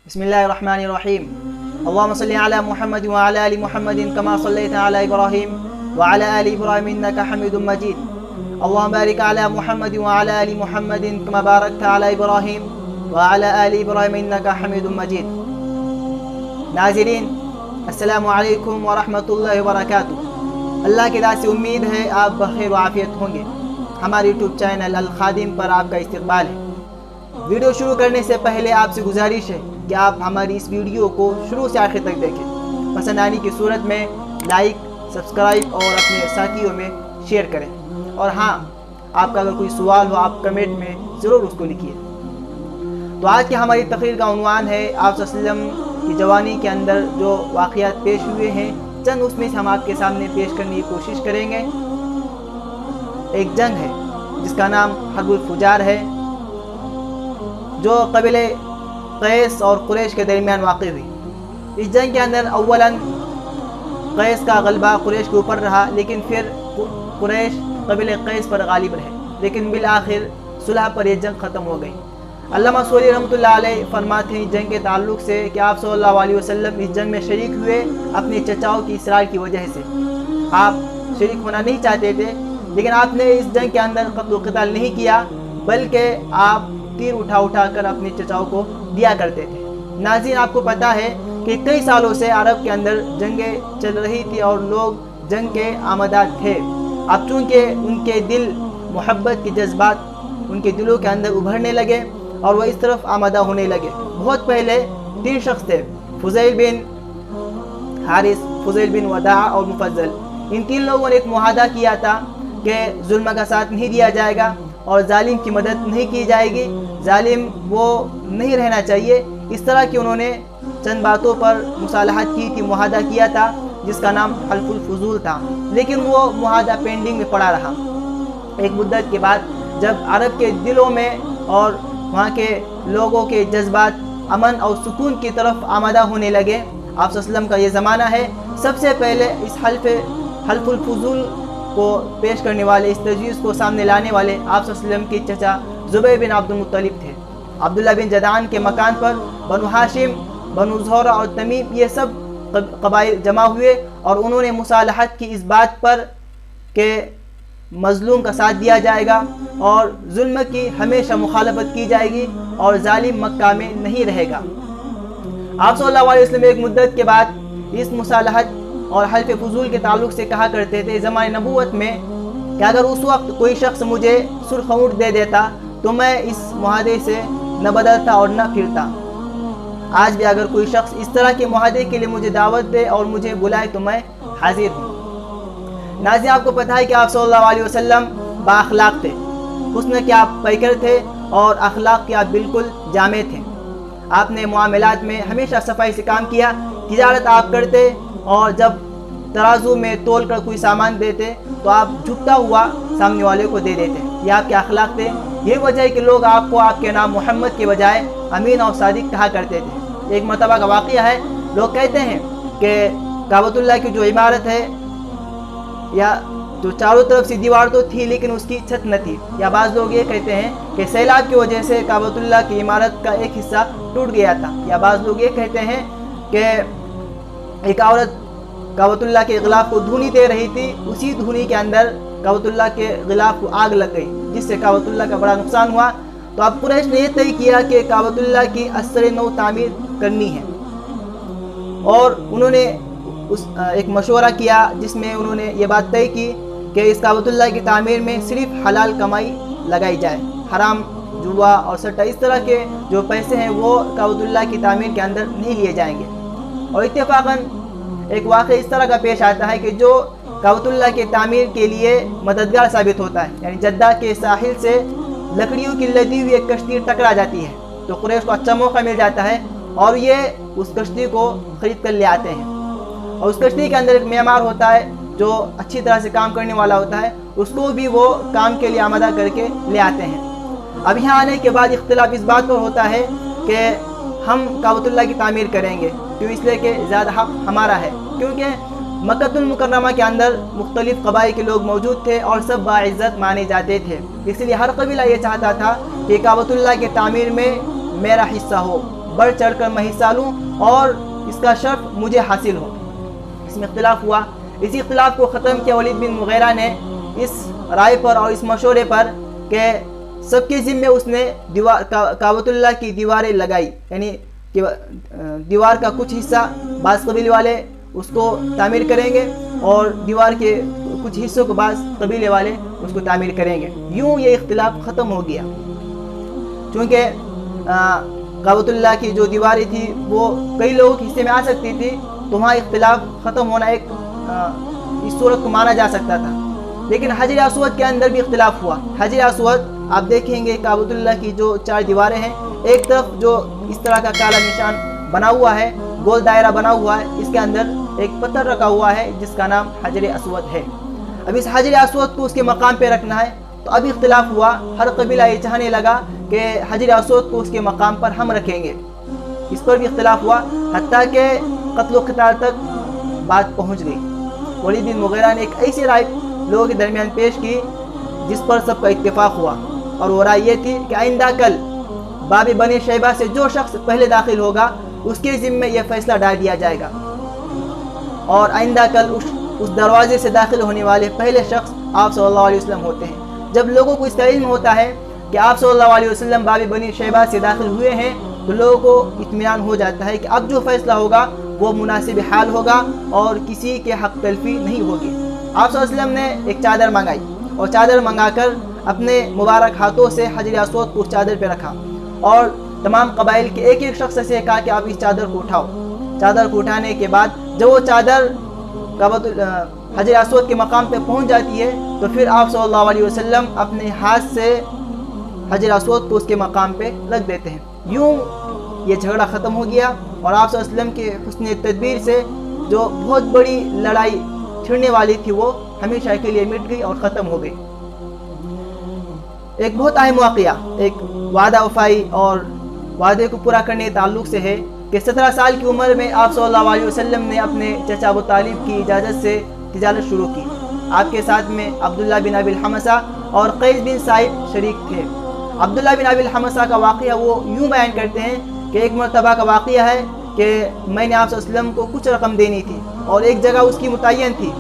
बिस्मिल्लाहिर्रहमानिर्रहीम। अल्लाहुम्मा सल्लि अला मुहम्मद व अला आलि मुहम्मदिन कमा सल्लैता अला इब्राहीम व अला आलि इब्राहीम इन्नका हमीदुम मजीद। अल्लाहुम्मा बारिक अला मुहम्मद व अला आलि मुहम्मदिन कमा बारकता अला इब्राहीम व अला आलि इब्राहीम इन्नका हमीदुम मजीद। नाज़रीन, अस्सलामु अलैकुम व रहमतुल्लाहि व बरकातुहू। अल्लाह की राह से उम्मीद है आप बखैर व आफियत होंगे। हमारे यूट्यूब चैनल अल खादिम पर आपका इस्तकबाल है। वीडियो शुरू करने से पहले आपसे गुजारिश है कि आप हमारी इस वीडियो को शुरू से आखिर तक देखें। पसंद आने की सूरत में लाइक, सब्सक्राइब और अपने साथियों में शेयर करें। और हाँ, आपका अगर कोई सवाल हो आप कमेंट में ज़रूर उसको लिखिए। तो आज की हमारी तकरीर का उन्वान है आप सल्लल्लाहु अलैहि वसल्लम की जवानी के अंदर जो वाक़यात पेश हुए हैं, चंद उसमें से हम आपके सामने पेश करने की कोशिश करेंगे। एक जंग है जिसका नाम हर्बुल फुजार है, जो कबीले कैस और कुरैश के दरमियान वाक़ई हुई। इस जंग के अंदर अव्वलन कैस का गलबा कुरैश के ऊपर रहा, लेकिन फिर कुरैश कबीले कैस पर गालिब रहे, लेकिन बिल आखिर सुलह पर यह जंग ख़त्म हो गई। अल्लामा सूरी रहमतुल्लाह अलैह फरमाते हैं इस जंग के ताल्लुक़ से कि आप सल्लल्लाहु अलैहि वसल्लम इस जंग में शरीक हुए अपने चचाओं की इसरार की वजह से। आप शरीक होना नहीं चाहते थे, लेकिन आपने इस जंग के अंदर क़त्ल क़िताल नहीं किया, बल्कि आप तीर उठा कर अपने चचाओं को दिया करते थे। नाज़रीन, आपको पता है कि कई सालों से अरब के अंदर जंगें चल रही थी और लोग जंग के आमदाद थे। अब चूँकि उनके दिल मोहब्बत के जज्बात उनके दिलों के अंदर उभरने लगे और वह इस तरफ आमदा होने लगे। बहुत पहले 3 शख्स थे, फुज़ैल बिन हारिस, फुज़ैल बिन वदा और मुफज्जल। इन 3 लोगों ने एक मुआहदा किया था कि जुल्म का साथ नहीं दिया जाएगा और जालिम की मदद नहीं की जाएगी, जालिम वो नहीं रहना चाहिए। इस तरह की उन्होंने चंद बातों पर मुसालहत की थी, मुआहदा किया था जिसका नाम हल्फुल फुजूल था, लेकिन वो मुआहदा पेंडिंग में पड़ा रहा। एक मुद्दत के बाद जब अरब के दिलों में और वहाँ के लोगों के जज्बात अमन और सुकून की तरफ आमदा होने लगे, आप सल्लल्लाहु अलैहि वसल्लम का ये ज़माना है, सबसे पहले इस हल्फुल फुजूल को पेश करने वाले, इस तजवीज़ को सामने लाने वाले आप सल्लल्लाहु अलैहि वसल्लम के चचा ज़ुबैर बिन अब्दुल मुत्तलिब थे। अब्दुल्ला बिन जदान के मकान पर बनु हाशिम, बनु ज़ुहरा और तमीम ये सब कबाइल जमा हुए और उन्होंने मुसालहत की इस बात पर कि मज़लूम का साथ दिया जाएगा और जुल्म की हमेशा मुखालफत की जाएगी और जालिम मक्का में नहीं रहेगा। आप सल्लल्लाहु अलैहि वसल्लम एक मुद्दत के बाद इस मुसालहत और हल्फ फजूल के ताल्लुक़ से कहा करते थे ज़माने नबूवत में कि अगर उस वक्त कोई शख्स मुझे सुर्ख ऊँट दे देता तो मैं इस मुआहदे से न बदलता और न फिरता। आज भी अगर कोई शख्स इस तरह के मुआहदे के लिए मुझे दावत दे और मुझे बुलाए तो मैं हाजिर हूँ। नाज़रीन, आपको पता है कि आप सल्लल्लाहु अलैहि वसल्लम बाअखलाक थे, हुस्न के आप पैकर थे और अखलाक के आप बिल्कुल जामे थे। आपने मुआमलात में हमेशा सफाई से काम किया, तिजारत आप करते और जब तराजू में तोल कर कोई सामान देते तो आप झुकता हुआ सामने वाले को दे देते। ये आपके अखलाक थे। यही वजह है कि लोग आपको आपके नाम मोहम्मद के बजाय अमीन और सादिक कहा करते थे। एक मरतबा का वाक़या है, लोग कहते हैं कि काबतुल्लाह की जो इमारत है या जो चारों तरफ से दीवार तो थी लेकिन उसकी छत न थी, या बाज़ लोग ये कहते हैं कि सैलाब की वजह से काबतुल्लाह की इमारत का एक हिस्सा टूट गया था, या बाज़ लोग ये कहते हैं कि एक औरत काबतुल्लाह के गिलाफ को धूनी दे रही थी, उसी धूनी के अंदर काबतुल्लाह के गिलाफ को आग लग गई जिससे काबतुल्लाह का बड़ा नुकसान हुआ। तो अब कुरैश ने यह तय किया कि काबतुल्लाह की असर नौ तामीर करनी है और उन्होंने एक मशवरा किया जिसमें उन्होंने ये बात तय की कि इस काबतुल्लाह की तामीर में सिर्फ हलाल कमाई लगाई जाए, हराम जुआ और सट्टा इस तरह के जो पैसे हैं वो काबतुल्लाह की तामीर के अंदर नहीं लिए जाएंगे। और इत्तेफाकन एक वाक़या इस तरह का पेश आता है कि जो काबतुल्लाह के तामीर के लिए मददगार साबित होता है, यानी जद्दा के साहिल से लकड़ियों की लदी हुई एक कश्ती टकरा जाती है तो कुरैश को अच्छा मौका मिल जाता है और ये उस कश्ती को ख़रीद कर ले आते हैं। और उस कश्ती के अंदर एक मेमार होता है जो अच्छी तरह से काम करने वाला होता है, उसको भी वो काम के लिए आमादा करके ले आते हैं। अब यहाँ आने के बाद इख्तिलाफ इस बात पर होता है कि हम काबतुल्लाह की तामीर करेंगे, क्यों? इसलिए कि ज़्यादा हक़ हमारा है, क्योंकि मक्कतुल मुकर्रमा के अंदर मुख्तलिफ कबाइल के लोग मौजूद थे और सब बाइज़्ज़त माने जाते थे। इसलिए हर कबीला ये चाहता था कि काबतुल्लाह के तामीर में मेरा हिस्सा हो, بڑھ چڑھ کر میں حصہ لوں اور اس کا شرف مجھے حاصل ہو۔ اس میں اختلاف ہوا۔ اسی اختلاف کو ختم کیا ولید بن مغیرہ نے اس رائے پر اور اس مشورے پر کہ سب کے ذمے اس نے کعبۃ اللہ کی دیواریں لگائی، یعنی کہ دیوار کا کچھ حصہ بعض قبیلے والے اس کو تعمیر کریں گے اور دیوار کے کچھ حصوں کو بعض قبیلے والے اس کو تعمیر کریں گے۔ یوں یہ اختلاف ختم ہو گیا، چونکہ کعبۃ اللہ کی جو دیواریں تھی وہ کئی لوگوں کے حصے میں آ سکتی تھی، تو وہاں اختلاف ختم ہونا ایک اس صورت کو مانا جا سکتا تھا۔ لیکن حجر اسود کے اندر بھی اختلاف ہوا۔ حجر اسود آپ دیکھیں گے کعبۃ اللہ کی جو 4 دیواریں ہیں، ایک طرف جو اس طرح کا کالا نشان بنا ہوا ہے، گول دائرہ بنا ہوا ہے، اس کے اندر ایک پتھر رکھا ہوا ہے جس کا نام حجر اسود ہے۔ اب اس حجر اسود کو اس کے مقام پہ رکھنا ہے، تو اب اختلاف ہوا۔ ہر قبیلہ یہ چاہنے لگا کہ حجر اسود کو اس کے مقام پر ہم رکھیں گے، اس پر بھی اختلاف ہوا، حتیٰ کہ قتل و قتال تک بات پہنچ گئی۔ ولید بن مغیرہ نے ایک ایسی رائے لوگوں کے درمیان پیش کی جس پر سب کا اتفاق ہوا، اور وہ رائے یہ تھی کہ آئندہ کل باب بنی شیبہ سے جو شخص پہلے داخل ہوگا اس کے ذمے یہ فیصلہ ڈال دیا جائے گا، اور آئندہ کل اس دروازے سے داخل ہونے والے پہلے شخص آپ صلی اللہ علیہ وسلم ہوتے ہیں۔ جب لوگوں کو اس کا علم ہوتا ہے کہ آپ صلی اللہ علیہ وسلم باب بنی شیبہ سے داخل ہوئے ہیں، تو لوگوں کو اطمینان ہو جاتا ہے کہ اب جو فیصلہ ہوگا وہ مناسب حال ہوگا اور کسی کے حق تلفی نہیں ہوگی۔ آپ صلی اللہ علیہ وسلم نے ایک چادر منگائی، اور چادر منگا کر اپنے مبارک ہاتھوں سے حجر اسود کو اس چادر پہ رکھا، اور تمام قبائل کے ایک ایک شخص سے کہا کہ آپ اس چادر کو اٹھاؤ۔ چادر کو اٹھانے کے بعد جب وہ چادر حجر اسود کے مقام پہ پہنچ جاتی ہے، تو پھر آپ صلی اللہ علیہ وسلم اپنے ہاتھ سے حجر اسود کو اس کے مقام پہ رکھ دیتے ہیں۔ یوں یہ جھگڑا ختم ہو گیا، اور آپ صلی اللہ علیہ وسلم کے حسن تدبیر سے جو بہت بڑی لڑائی چھڑنے والی تھی وہ ہمیشہ کے لیے مٹ گئی اور ختم ہو گئی۔ ایک بہت اہم واقعہ ایک وعدہ وفائی اور وعدے کو پورا کرنے کے تعلق سے ہے کہ 17 سال کی عمر میں آپ صلی اللہ علیہ وسلم نے اپنے چچا ابو طالب کی اجازت سے تجارت شروع کی۔ آپ کے ساتھ میں عبداللہ بن ابی الحمصہ اور قیس بن صائب شریک تھے۔ عبداللہ بن ابی الحمصہ کا واقعہ وہ یوں بیان کرتے ہیں کہ ایک مرتبہ کا واقعہ ہے کہ میں نے آپ صلی اللہ علیہ وسلم کو کچھ رقم دینی تھی اور ایک جگہ اس کی متعین تھی۔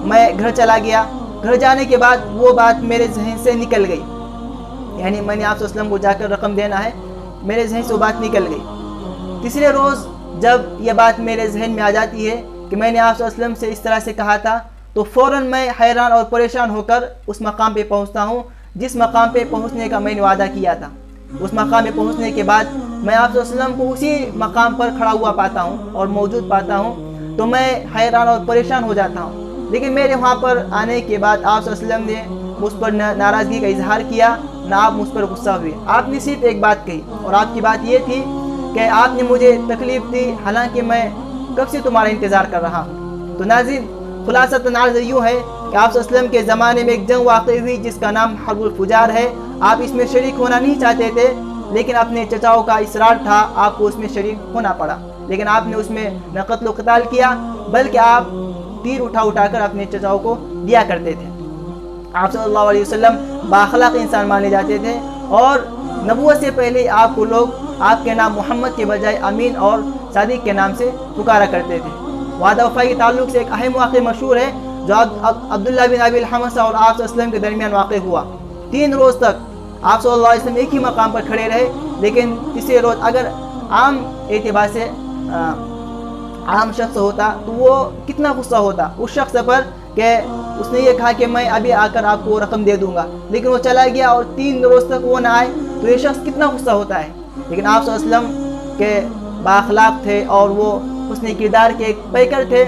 میں گھر چلا گیا، گھر جانے کے بعد وہ بات میرے ذہن سے نکل گئی، یعنی میں نے آپ صلی اللہ علیہ وسلم کو جا کر رقم دینا ہے، میرے ذہن سے وہ بات نکل گئی۔ تیسرے روز جب یہ بات میرے ذہن میں آ جاتی ہے کہ میں نے آپ صلی اللہ علیہ وسلم سے اس طرح سے کہا تھا، تو فوراً میں حیران اور پریشان ہو کر اس مقام پہ پہنچتا ہوں جس مقام پہ پہنچنے کا میں نے وعدہ کیا تھا۔ اس مقام پہ پہنچنے کے بعد میں آپ صلی اللہ علیہ وسلم کو اسی مقام پر کھڑا ہوا پاتا ہوں اور موجود پاتا ہوں، تو میں حیران اور پریشان ہو جاتا ہوں۔ لیکن میرے وہاں پر آنے کے بعد آپ صلی اللہ علیہ وسلم نے مجھ پر ناراضگی کا اظہار کیا، نہ آپ مجھ پر غصہ ہوئے۔ آپ نے صرف ایک بات کہی، اور آپ کی بات یہ تھی کہ آپ نے مجھے تکلیف دی حالانکہ میں کب سے تمہارا انتظار کر رہا ہوں۔ تو ناظرین، خلاصۃ عرض یوں ہے کہ آپ صلی اللہ علیہ وسلم کے زمانے میں ایک جنگ واقع ہوئی جس کا نام حرب الفجار ہے۔ آپ اس میں شریک ہونا نہیں چاہتے تھے، لیکن اپنے چچاؤں کا اصرار تھا، آپ کو اس میں شریک ہونا پڑا۔ لیکن آپ نے اس میں نہ قتل و قتال کیا، بلکہ آپ تیر اٹھا کر اپنے چچاؤں کو دیا کرتے تھے۔ آپ صلی اللہ علیہ وسلم بااخلاق انسان مانے جاتے تھے، اور نبوت سے پہلے آپ کو لوگ آپ کے نام محمد کے بجائے امین اور صادق کے نام سے پکارا کرتے تھے۔ وعدہ وفائی کے تعلق سے ایک اہم واقعہ مشہور ہے جو عبداللہ بن ابی الحمصہ اور آپ صلی اللہ علیہ وسلم کے درمیان واقع ہوا۔ 3 روز تک آپ صلی اللہ علیہ وسلم ایک ہی مقام پر کھڑے رہے، لیکن تیسرے روز اگر عام اعتبار سے عام شخص ہوتا تو وہ کتنا غصہ ہوتا اس شخص پر کہ اس نے یہ کہا کہ میں ابھی آ کر آپ کو رقم دے دوں گا، لیکن وہ چلا گیا اور 3 روز تک وہ نہ آئے، تو یہ شخص کتنا غصہ ہوتا ہے۔ لیکن آپ صلی اللہ علیہ وسلم کے بااخلاق تھے اور وہ حسن کردار کے ایک پیکر تھے،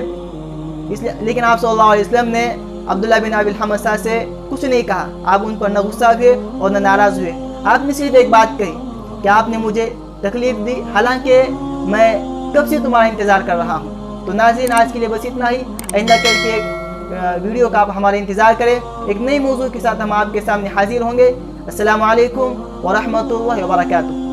اس لیے لیکن آپ صلی اللہ علیہ وسلم نے عبداللہ بن ابی الحمصہ سے کچھ نہیں کہا۔ آپ ان پر نہ غصہ ہوئے اور نہ ناراض ہوئے۔ آپ نے صرف ایک بات کہی کہ آپ نے مجھے تکلیف دی حالانکہ میں کب سے تمہارا انتظار کر رہا ہوں۔ تو ناظرین، آج کے لیے بس اتنا ہی۔ آئندہ کل کے ایک ویڈیو کا آپ ہمارا انتظار کریں، ایک نئی موضوع کے ساتھ ہم آپ کے سامنے حاضر ہوں گے۔ السلام علیکم ورحمۃ اللہ وبرکاتہ۔